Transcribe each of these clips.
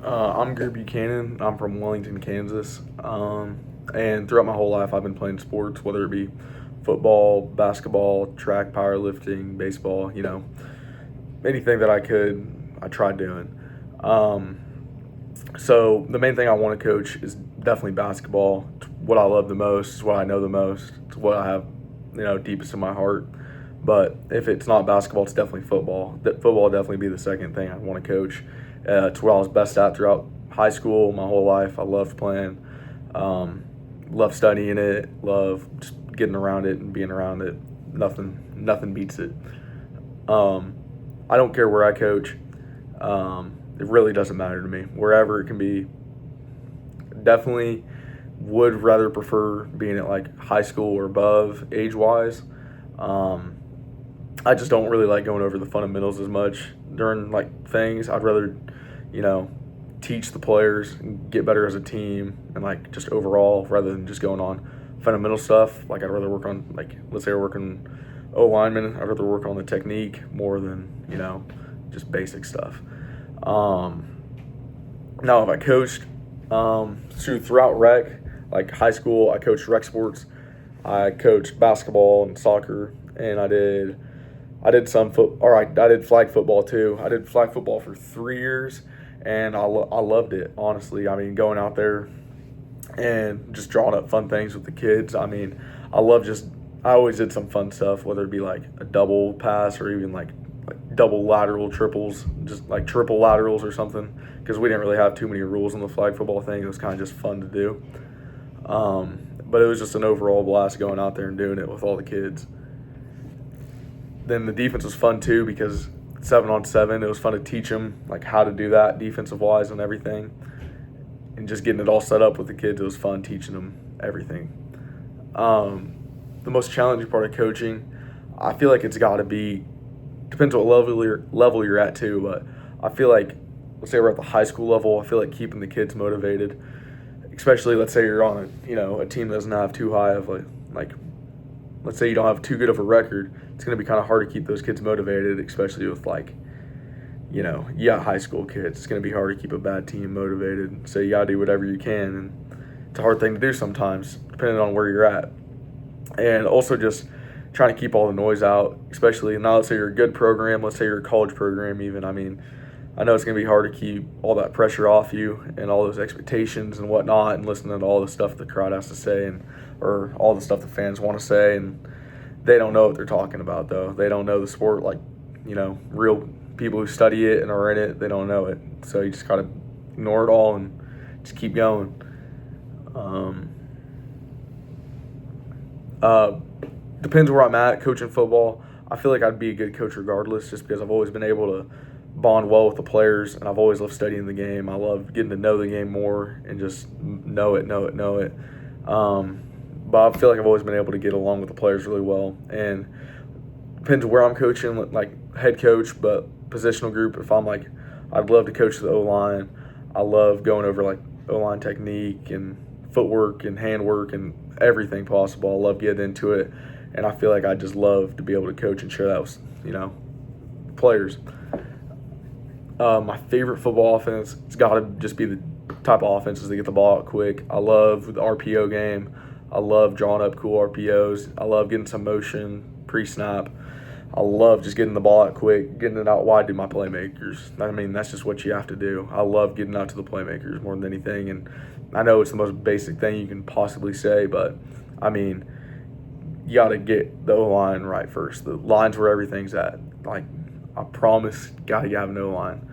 I'm Drew Buchanan. I'm from Wellington, Kansas. And throughout my whole life, I've been playing sports, whether it be football, basketball, track, powerlifting, baseball, anything that I could, I tried doing. Um, so the main thing I want to coach is definitely basketball. It's what I love the most, it's what I know the most, it's what I have, deepest in my heart. But if it's not basketball, it's definitely football. Football would definitely be the second thing I want to coach. It's what I was best at throughout high school, my whole life. I loved playing, love studying it, love just getting around it and being around it. Nothing beats it. Um, I don't care where I coach. It really doesn't matter to me. Wherever it can be, definitely would rather prefer being at like high school or above age wise. Um, I just don't really like going over the fundamentals as much during like things. I'd rather, you know, teach the players and get better as a team and like just overall rather than just going on fundamental stuff. Like I'd rather work on like let's say we're working O lineman, I'd rather work on the technique more than, just basic stuff. Um, Now if I coached throughout rec, like high school, I coached rec sports. I coached basketball and soccer, and I did some foot. All right, I did flag football too. I did flag football for 3 years, and I loved it. Honestly, I mean, going out there and just drawing up fun things with the kids. I mean, I love just. I always did some fun stuff, whether it be like a double pass or even like double lateral triples, just like triple laterals or something. Because we didn't really have too many rules on the flag football thing. It was kind of just fun to do. But it was just an overall blast going out there and doing it with all the kids. Then the defense was fun too because 7-on-7, it was fun to teach them like how to do that defensive wise and everything. And just getting it all set up with the kids, it was fun teaching them everything. The most challenging part of coaching, I feel like it's got to be, depends what level you're at too, but I feel like, let's say we're at the high school level, I feel like keeping the kids motivated, especially let's say you're on a team that doesn't have too high of like let's say you don't have too good of a record, it's going to be kind of hard to keep those kids motivated, especially with you got high school kids. It's going to be hard to keep a bad team motivated. So you got to do whatever you can, and it's a hard thing to do sometimes, depending on where you're at. And also just trying to keep all the noise out, especially now let's say you're a good program, let's say you're a college program even. I mean, I know it's going to be hard to keep all that pressure off you and all those expectations and whatnot and listening to all the stuff the crowd has to say or all the stuff the fans want to say, and they don't know what they're talking about though. They don't know the sport like, real people who study it and are in it, they don't know it. So you just got to ignore it all and just keep going. Depends where I'm at coaching football. I feel like I'd be a good coach regardless just because I've always been able to bond well with the players, and I've always loved studying the game. I love getting to know the game more and just know it. But I feel like I've always been able to get along with the players really well. And depends where I'm coaching, like head coach, but positional group. If I'm like, I'd love to coach the O-line. I love going over like O-line technique and footwork and handwork and everything possible. I love getting into it, and I feel like I just love to be able to coach and share that with players. My favorite football offense, it's got to just be the type of offenses that get the ball out quick. I love the RPO game. I love drawing up cool RPOs. I love getting some motion pre-snap. I love just getting the ball out quick, getting it out wide to my playmakers. I mean, that's just what you have to do. I love getting out to the playmakers more than anything. And I know it's the most basic thing you can possibly say, but, I mean, you got to get the O-line right first. The line's where everything's at. Like, I promise, got to have an O-line.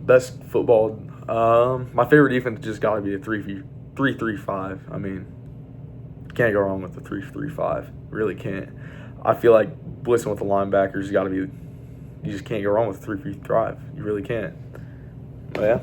Best football. My favorite defense just got to be a 3-3-5. I mean, can't go wrong with the 3-3-5. Really can't. I feel like blitzing with the linebackers, you just can't go wrong with 3-3-5. You really can't. But yeah.